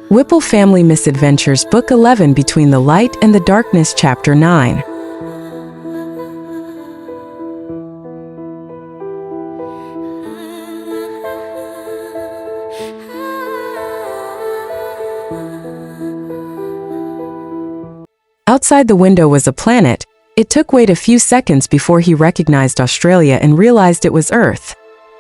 Whipple Family Misadventures Book 11 Between the Light and the Darkness Chapter 9. Outside the window was a planet. It took Wade a few seconds before he recognized Australia and realized it was Earth.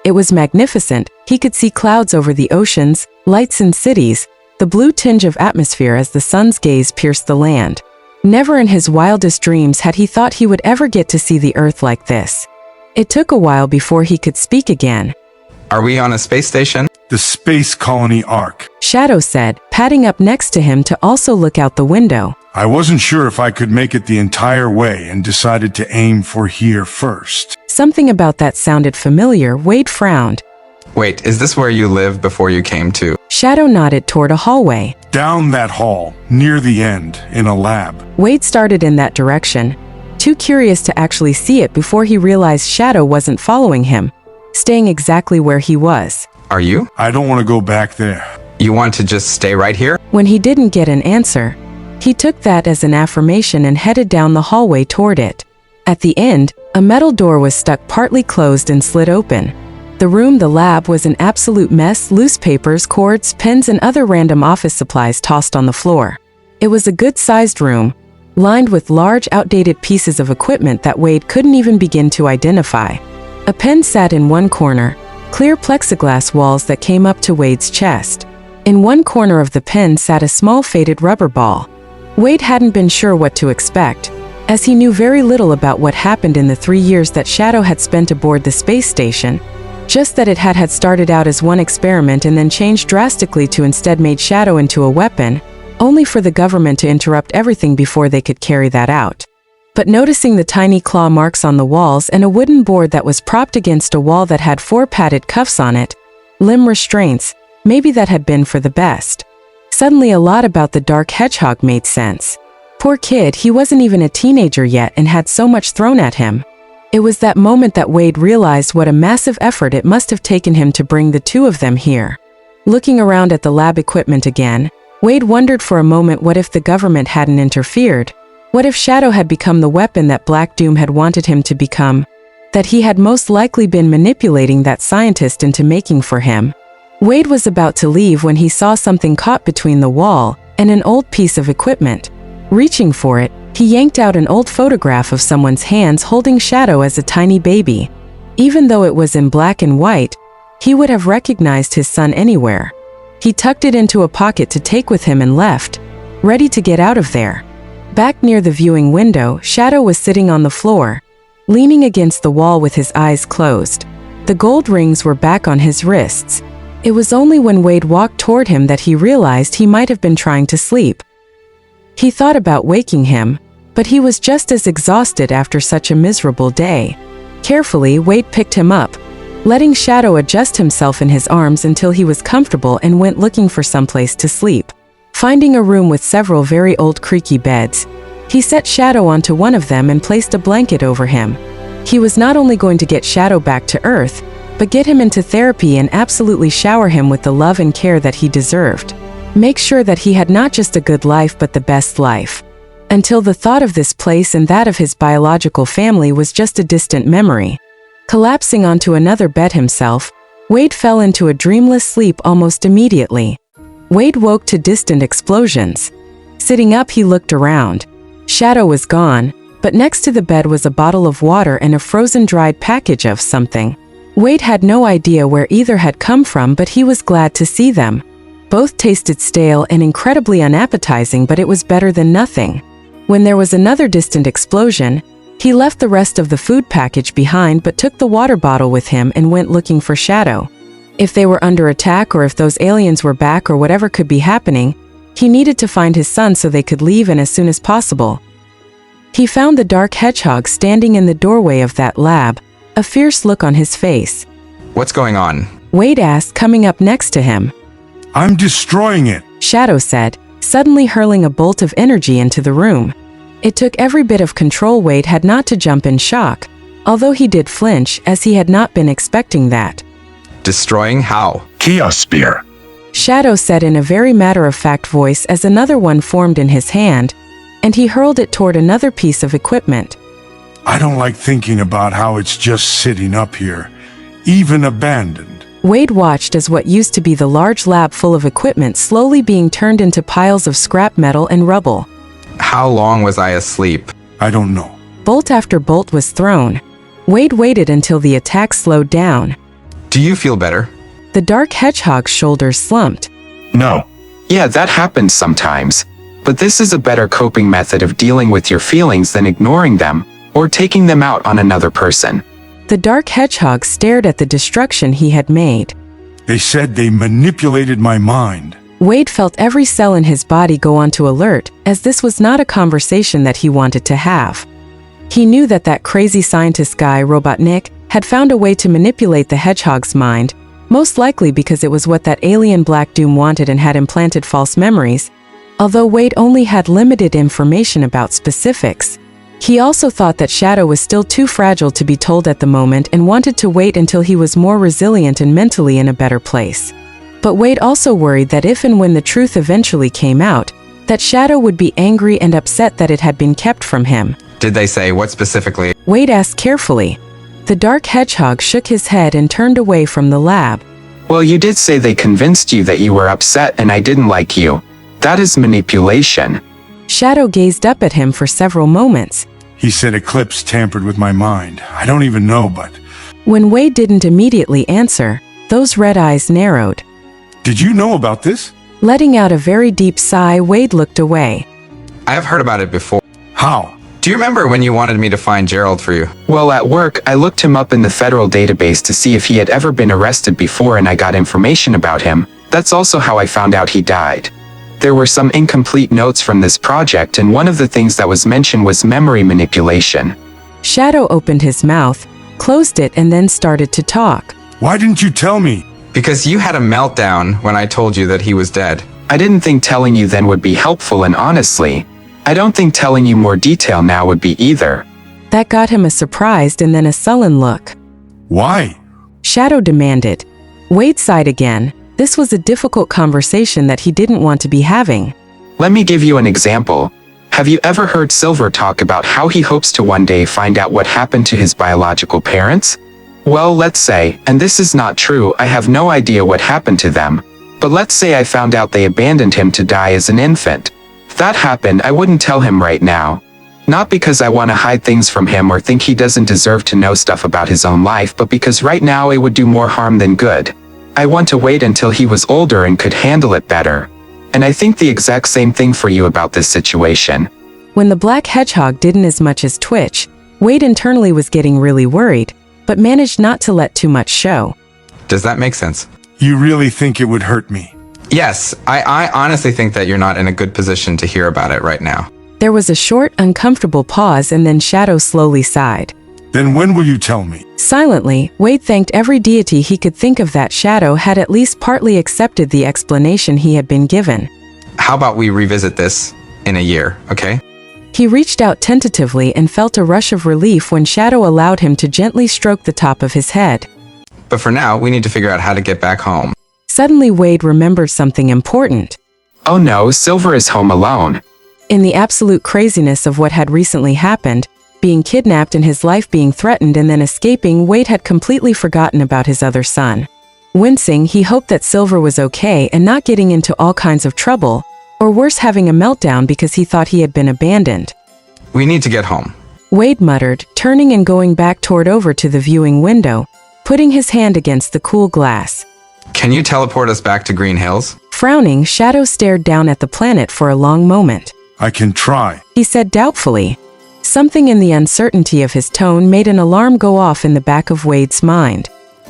It was magnificent. He could see clouds over the oceans, lights in cities, the blue tinge of atmosphere as the sun's gaze pierced the land. Never in his wildest dreams had he thought he would ever get to see the Earth like this. It took a while before he could speak again. Are we on a space station? The Space Colony Ark. Shadow said, padding up next to him to also look out the window. I wasn't sure if I could make it the entire way and decided to aim for here first. Something about that sounded familiar. Wade frowned. Wait, is this where you lived before you came to? Shadow nodded toward a hallway. Down that hall, near the end, in a lab. Wade started in that direction, too curious to actually see it before he realized Shadow wasn't following him, staying exactly where he was. Are you? I don't want to go back there. You want to just stay right here? When he didn't get an answer, he took that as an affirmation and headed down the hallway toward it. At the end, a metal door was stuck partly closed and slid open. The room, the lab, was an absolute mess, loose papers, cords, pens, and other random office supplies tossed on the floor. It was a good-sized room, lined with large, outdated pieces of equipment that Wade couldn't even begin to identify. A pen sat in one corner, clear plexiglass walls that came up to Wade's chest. In one corner of the pen sat a small faded rubber ball. Wade hadn't been sure what to expect, as he knew very little about what happened in the 3 years that Shadow had spent aboard the space station. Just that it had started out as one experiment and then changed drastically to instead made Shadow into a weapon, only for the government to interrupt everything before they could carry that out. But noticing the tiny claw marks on the walls and a wooden board that was propped against a wall that had 4 padded cuffs on it, limb restraints, maybe that had been for the best. Suddenly a lot about the dark hedgehog made sense. Poor kid, he wasn't even a teenager yet and had so much thrown at him. It was that moment that Wade realized what a massive effort it must have taken him to bring the two of them here. Looking around at the lab equipment again, Wade wondered for a moment what if the government hadn't interfered? What if Shadow had become the weapon that Black Doom had wanted him to become? That he had most likely been manipulating that scientist into making for him? Wade was about to leave when he saw something caught between the wall and an old piece of equipment. Reaching for it, he yanked out an old photograph of someone's hands holding Shadow as a tiny baby. Even though it was in black and white, he would have recognized his son anywhere. He tucked it into a pocket to take with him and left, ready to get out of there. Back near the viewing window, Shadow was sitting on the floor, leaning against the wall with his eyes closed. The gold rings were back on his wrists. It was only when Wade walked toward him that he realized he might have been trying to sleep. He thought about waking him, but he was just as exhausted after such a miserable day. Carefully, Wade picked him up, letting Shadow adjust himself in his arms until he was comfortable and went looking for someplace to sleep. Finding a room with several very old creaky beds, he set Shadow onto one of them and placed a blanket over him. He was not only going to get Shadow back to Earth, but get him into therapy and absolutely shower him with the love and care that he deserved. Make sure that he had not just a good life but the best life. Until the thought of this place and that of his biological family was just a distant memory. Collapsing onto another bed himself, Wade fell into a dreamless sleep almost immediately. Wade woke to distant explosions. Sitting up, he looked around. Shadow was gone, but next to the bed was a bottle of water and a frozen dried package of something. Wade had no idea where either had come from, but he was glad to see them. Both tasted stale and incredibly unappetizing, but it was better than nothing. When there was another distant explosion, he left the rest of the food package behind but took the water bottle with him and went looking for Shadow. If they were under attack or if those aliens were back or whatever could be happening, he needed to find his son so they could leave and as soon as possible. He found the dark hedgehog standing in the doorway of that lab, a fierce look on his face. What's going on? Wade asked, coming up next to him. I'm destroying it, Shadow said, suddenly hurling a bolt of energy into the room. It took every bit of control Wade had not to jump in shock, although he did flinch as he had not been expecting that. Destroying how? Chaos Spear. Shadow said in a very matter-of-fact voice as another one formed in his hand, and he hurled it toward another piece of equipment. I don't like thinking about how it's just sitting up here, even abandoned. Wade watched as what used to be the large lab full of equipment slowly being turned into piles of scrap metal and rubble. How long was I asleep? I don't know. Bolt after bolt was thrown. Wade waited until the attack slowed down. Do you feel better? The dark hedgehog's shoulders slumped. No. Yeah, that happens sometimes. But this is a better coping method of dealing with your feelings than ignoring them, or taking them out on another person. The dark hedgehog stared at the destruction he had made. They said they manipulated my mind. Wade felt every cell in his body go onto alert, as this was not a conversation that he wanted to have. He knew that that crazy scientist guy, Robotnik, had found a way to manipulate the hedgehog's mind, most likely because it was what that alien Black Doom wanted and had implanted false memories. Although Wade only had limited information about specifics, he also thought that Shadow was still too fragile to be told at the moment and wanted to wait until he was more resilient and mentally in a better place. But Wade also worried that if and when the truth eventually came out, that Shadow would be angry and upset that it had been kept from him. Did they say what specifically? Wade asked carefully. The dark hedgehog shook his head and turned away from the lab. Well, you did say they convinced you that you were upset and I didn't like you. That is manipulation. Shadow gazed up at him for several moments. He said Eclipse tampered with my mind. I don't even know, but... When Wade didn't immediately answer, those red eyes narrowed. Did you know about this? Letting out a very deep sigh, Wade looked away. I have heard about it before. How? Do you remember when you wanted me to find Gerald for you? Well, at work, I looked him up in the federal database to see if he had ever been arrested before and I got information about him. That's also how I found out he died. There were some incomplete notes from this project and one of the things that was mentioned was memory manipulation. Shadow opened his mouth, closed it, and then started to talk. Why didn't you tell me? Because you had a meltdown when I told you that he was dead. I didn't think telling you then would be helpful, and honestly, I don't think telling you more detail now would be either. That got him a surprised and then a sullen look. Why? Shadow demanded. Wade sighed again. This was a difficult conversation that he didn't want to be having. Let me give you an example. Have you ever heard Silver talk about how he hopes to one day find out what happened to his biological parents? Well, let's say, and this is not true, I have no idea what happened to them, but let's say I found out they abandoned him to die as an infant. If that happened, I wouldn't tell him right now. Not because I want to hide things from him or think he doesn't deserve to know stuff about his own life, but because right now it would do more harm than good. I want to wait until he was older and could handle it better. And I think the exact same thing for you about this situation. When the black hedgehog didn't as much as twitch, Wade internally was getting really worried, but managed not to let too much show. Does that make sense? You really think it would hurt me? Yes, I honestly think that you're not in a good position to hear about it right now. There was a short, uncomfortable pause and then Shadow slowly sighed. Then when will you tell me? Silently, Wade thanked every deity he could think of that Shadow had at least partly accepted the explanation he had been given. How about we revisit this in a year, okay? He reached out tentatively and felt a rush of relief when Shadow allowed him to gently stroke the top of his head. But for now, we need to figure out how to get back home. Suddenly Wade remembered something important. Oh no, Silver is home alone. In the absolute craziness of what had recently happened, being kidnapped and his life being threatened and then escaping, Wade had completely forgotten about his other son. Wincing, he hoped that Silver was okay and not getting into all kinds of trouble, or worse, having a meltdown because he thought he had been abandoned. We need to get home. Wade muttered, turning and going back toward over to the viewing window, putting his hand against the cool glass. Can you teleport us back to Green Hills? Frowning, Shadow stared down at the planet for a long moment. I can try. He said doubtfully. Something in the uncertainty of his tone made an alarm go off in the back of Wade's mind.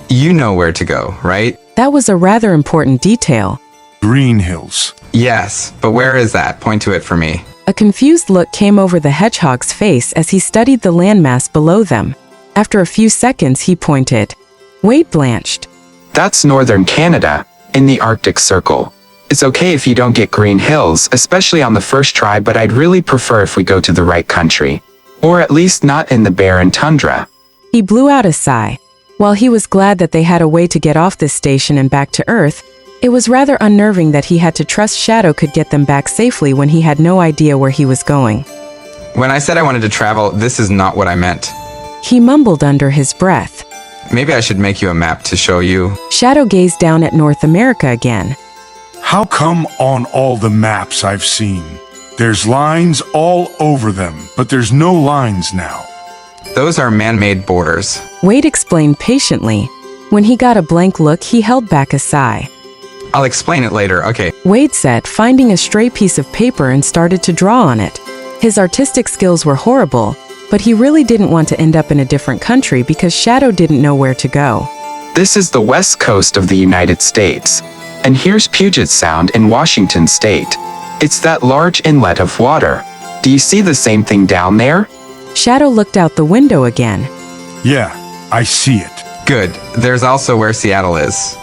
You know where to go, right? That was a rather important detail. Green Hills. Yes, but where is that? Point to it for me. A confused look came over the hedgehog's face as he studied the landmass below them. After a few seconds, he pointed. Wade blanched. That's northern Canada, in the Arctic Circle. It's okay if you don't get Green Hills, especially on the first try, but I'd really prefer if we go to the right country. Or at least not in the barren tundra. He blew out a sigh. While he was glad that they had a way to get off this station and back to Earth, It was rather unnerving that he had to trust Shadow could get them back safely when he had no idea where he was going. When I said I wanted to travel, this is not what I meant. He mumbled under his breath. Maybe I should make you a map to show you. Shadow gazed down at North America again. How come on all the maps I've seen, there's lines all over them, but there's no lines now? Those are man-made borders. Wade explained patiently. When he got a blank look, he held back a sigh. I'll explain it later, okay. Wade said, finding a stray piece of paper and started to draw on it. His artistic skills were horrible, but he really didn't want to end up in a different country because Shadow didn't know where to go. This is the west coast of the United States. And here's Puget Sound in Washington State. It's that large inlet of water. Do you see the same thing down there? Shadow looked out the window again. Yeah, I see it. Good. There's also where Seattle is.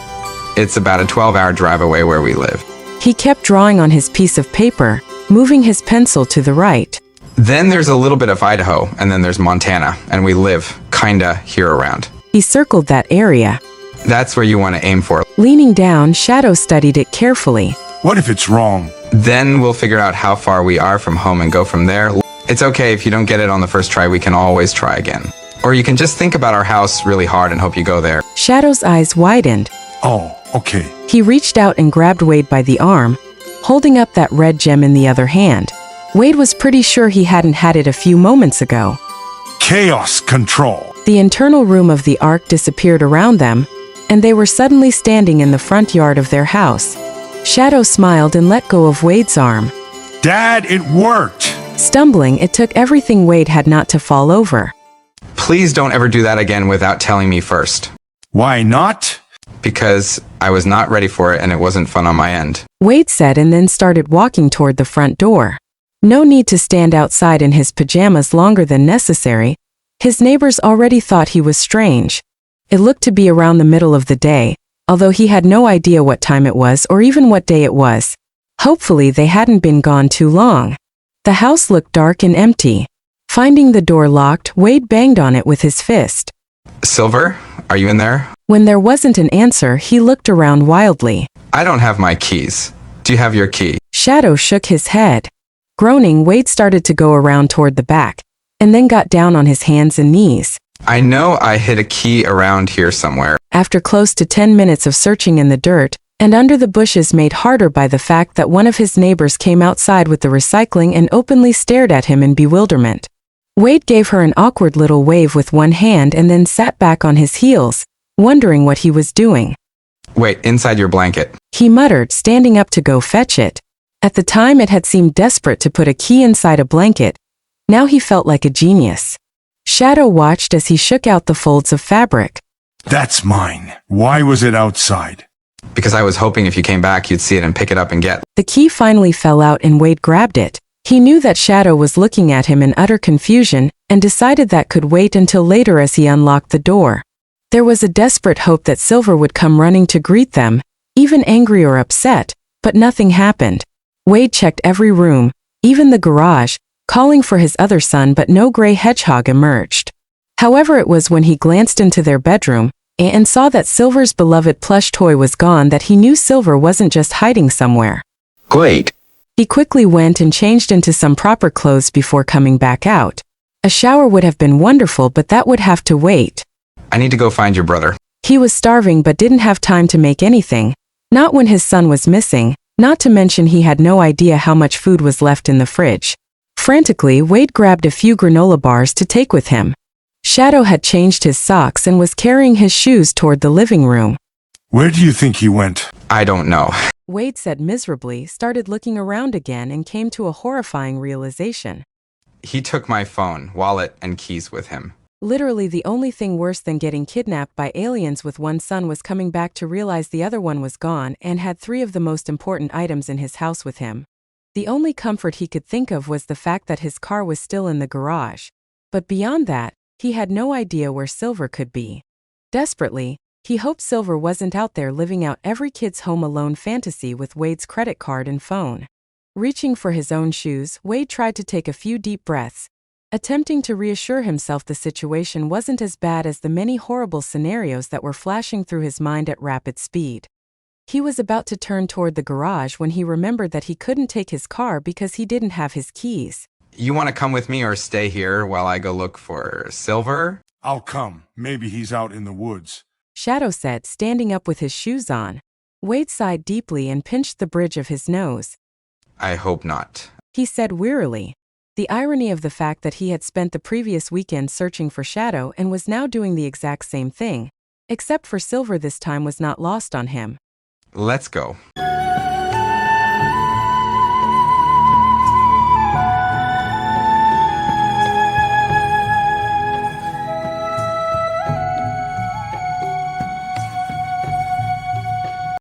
It's about a 12-hour drive away where we live. He kept drawing on his piece of paper, moving his pencil to the right. Then there's a little bit of Idaho, and then there's Montana, and we live, kinda, here around. He circled that area. That's where you want to aim for. Leaning down, Shadow studied it carefully. What if it's wrong? Then we'll figure out how far we are from home and go from there. It's okay if you don't get it on the first try, we can always try again. Or you can just think about our house really hard and hope you go there. Shadow's eyes widened. Oh, okay. He reached out and grabbed Wade by the arm, holding up that red gem in the other hand. Wade was pretty sure he hadn't had it a few moments ago. Chaos control. The internal room of the Ark disappeared around them, and they were suddenly standing in the front yard of their house. Shadow smiled and let go of Wade's arm. Dad, it worked! Stumbling, it took everything Wade had not to fall over. Please don't ever do that again without telling me first. Why not? Because I was not ready for it and it wasn't fun on my end. Wade said and then started walking toward the front door. No need to stand outside in his pajamas longer than necessary. His neighbors already thought he was strange. It looked to be around the middle of the day, although he had no idea what time it was or even what day it was. Hopefully they hadn't been gone too long. The house looked dark and empty. Finding the door locked, Wade banged on it with his fist. Silver, are you in there? When there wasn't an answer, he looked around wildly. I don't have my keys. Do you have your key? Shadow shook his head. Groaning, Wade started to go around toward the back, and then got down on his hands and knees. I know I hid a key around here somewhere. After close to 10 minutes of searching in the dirt, and under the bushes made harder by the fact that one of his neighbors came outside with the recycling and openly stared at him in bewilderment. Wade gave her an awkward little wave with one hand and then sat back on his heels, wondering what he was doing. Wait, inside your blanket. He muttered, standing up to go fetch it. At the time it had seemed desperate to put a key inside a blanket. Now he felt like a genius. Shadow watched as he shook out the folds of fabric. That's mine. Why was it outside? Because I was hoping if you came back you'd see it and pick it up and get. The key finally fell out and Wade grabbed it. He knew that Shadow was looking at him in utter confusion and decided that could wait until later as he unlocked the door. There was a desperate hope that Silver would come running to greet them, even angry or upset, but nothing happened. Wade checked every room, even the garage, calling for his other son, but no gray hedgehog emerged. However, it was when he glanced into their bedroom and saw that Silver's beloved plush toy was gone that he knew Silver wasn't just hiding somewhere. Great. He quickly went and changed into some proper clothes before coming back out. A shower would have been wonderful, but that would have to wait. I need to go find your brother. He was starving but didn't have time to make anything, not when his son was missing, not to mention he had no idea how much food was left in the fridge. Frantically, Wade grabbed a few granola bars to take with him. Shadow had changed his socks and was carrying his shoes toward the living room. Where do you think he went? I don't know. Wade said miserably, started looking around again and came to a horrifying realization. He took my phone, wallet, and keys with him. Literally the only thing worse than getting kidnapped by aliens with one son was coming back to realize the other one was gone and had 3 of the most important items in his house with him. The only comfort he could think of was the fact that his car was still in the garage. But beyond that, he had no idea where Silver could be. Desperately, he hoped Silver wasn't out there living out every kid's home alone fantasy with Wade's credit card and phone. Reaching for his own shoes, Wade tried to take a few deep breaths, attempting to reassure himself the situation wasn't as bad as the many horrible scenarios that were flashing through his mind at rapid speed. He was about to turn toward the garage when he remembered that he couldn't take his car because he didn't have his keys. You want to come with me or stay here while I go look for Silver? I'll come. Maybe he's out in the woods. Shadow said, standing up with his shoes on. Wade sighed deeply and pinched the bridge of his nose. I hope not. He said wearily. The irony of the fact that he had spent the previous weekend searching for Shadow and was now doing the exact same thing, except for Silver this time, was not lost on him. Let's go.